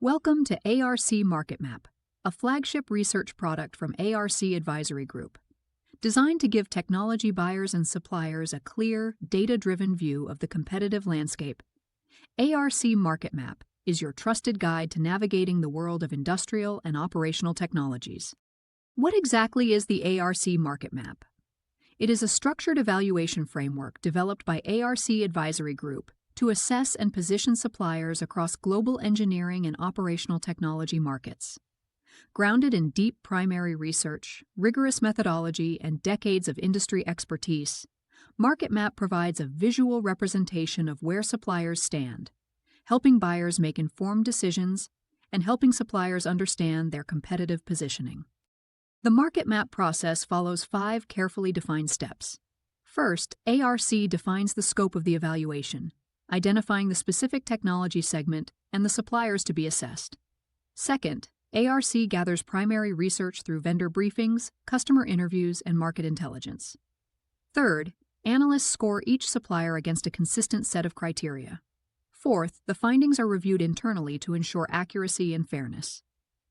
Welcome to ARC MarketMap, a flagship research product from ARC Advisory Group, designed to give technology buyers and suppliers a clear, data-driven view of the competitive landscape. ARC MarketMap is your trusted guide to navigating the world of industrial and operational technologies. What exactly is the ARC MarketMap? It is a structured evaluation framework developed by ARC Advisory Group to assess and position suppliers across global engineering and operational technology markets. Grounded in deep primary research, rigorous methodology, and decades of industry expertise, MarketMap provides a visual representation of where suppliers stand, helping buyers make informed decisions and helping suppliers understand their competitive positioning. The MarketMap process follows 5 carefully defined steps. First, ARC defines the scope of the evaluation, identifying the specific technology segment and the suppliers to be assessed. Second, ARC gathers primary research through vendor briefings, customer interviews, and market intelligence. Third, analysts score each supplier against a consistent set of criteria. Fourth, the findings are reviewed internally to ensure accuracy and fairness.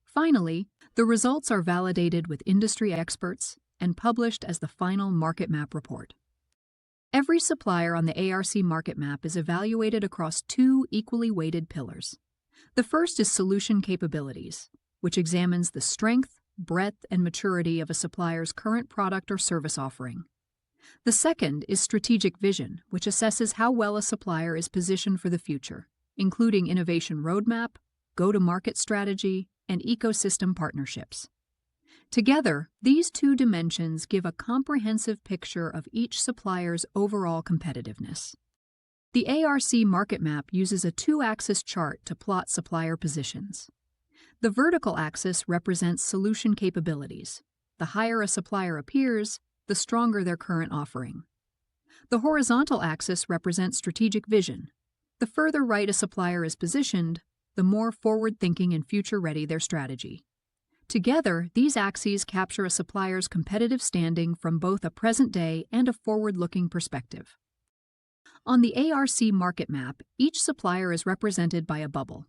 Finally, the results are validated with industry experts and published as the final MarketMap report. Every supplier on the ARC MarketMap is evaluated across 2 equally weighted pillars. The first is solution capabilities, which examines the strength, breadth, and maturity of a supplier's current product or service offering. The second is strategic vision, which assesses how well a supplier is positioned for the future, including innovation roadmap, go-to-market strategy, and ecosystem partnerships. Together, these 2 dimensions give a comprehensive picture of each supplier's overall competitiveness. The ARC MarketMap uses a 2-axis chart to plot supplier positions. The vertical axis represents solution capabilities. The higher a supplier appears, the stronger their current offering. The horizontal axis represents strategic vision. The further right a supplier is positioned, the more forward-thinking and future-ready their strategy. Together, these axes capture a supplier's competitive standing from both a present-day and a forward-looking perspective. On the ARC MarketMap, each supplier is represented by a bubble.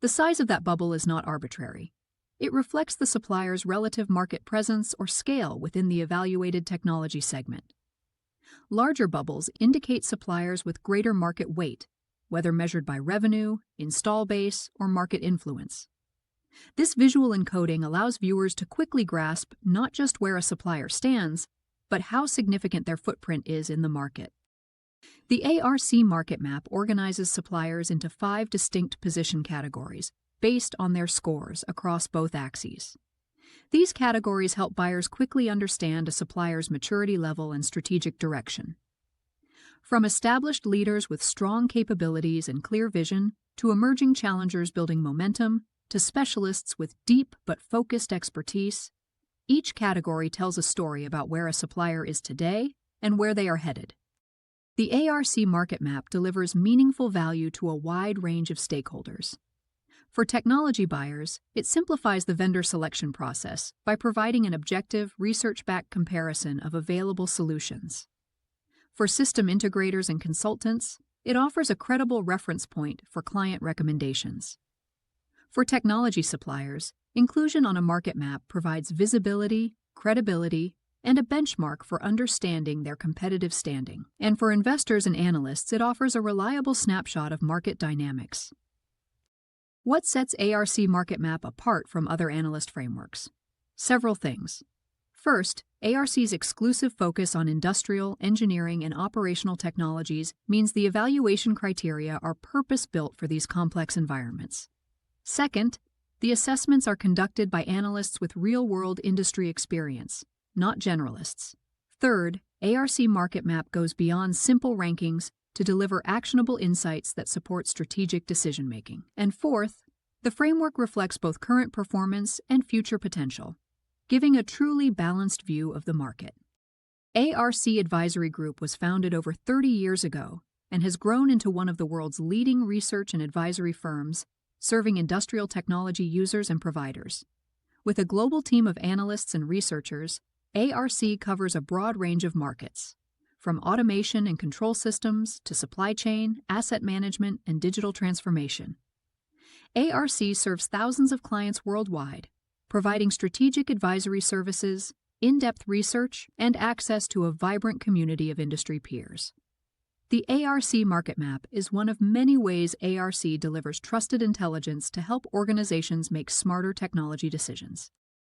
The size of that bubble is not arbitrary. It reflects the supplier's relative market presence or scale within the evaluated technology segment. Larger bubbles indicate suppliers with greater market weight, whether measured by revenue, install base, or market influence. This visual encoding allows viewers to quickly grasp not just where a supplier stands, but how significant their footprint is in the market. The ARC MarketMap organizes suppliers into 5 distinct position categories based on their scores across both axes. These categories help buyers quickly understand a supplier's maturity level and strategic direction. From established leaders with strong capabilities and clear vision, to emerging challengers building momentum, to specialists with deep but focused expertise, each category tells a story about where a supplier is today and where they are headed. The ARC MarketMap delivers meaningful value to a wide range of stakeholders. For technology buyers, it simplifies the vendor selection process by providing an objective, research-backed comparison of available solutions. For system integrators and consultants, it offers a credible reference point for client recommendations. For technology suppliers, inclusion on a market map provides visibility, credibility, and a benchmark for understanding their competitive standing. And for investors and analysts, it offers a reliable snapshot of market dynamics. What sets ARC MarketMap apart from other analyst frameworks? Several things. First, ARC's exclusive focus on industrial, engineering, and operational technologies means the evaluation criteria are purpose-built for these complex environments. Second, the assessments are conducted by analysts with real-world industry experience, not generalists. Third, ARC MarketMap goes beyond simple rankings to deliver actionable insights that support strategic decision-making. And fourth, the framework reflects both current performance and future potential, giving a truly balanced view of the market. ARC Advisory Group was founded over 30 years ago and has grown into one of the world's leading research and advisory firms, serving industrial technology users and providers. With a global team of analysts and researchers, ARC covers a broad range of markets, from automation and control systems to supply chain, asset management, and digital transformation. ARC serves thousands of clients worldwide, providing strategic advisory services, in-depth research, and access to a vibrant community of industry peers. The ARC MarketMap is one of many ways ARC delivers trusted intelligence to help organizations make smarter technology decisions.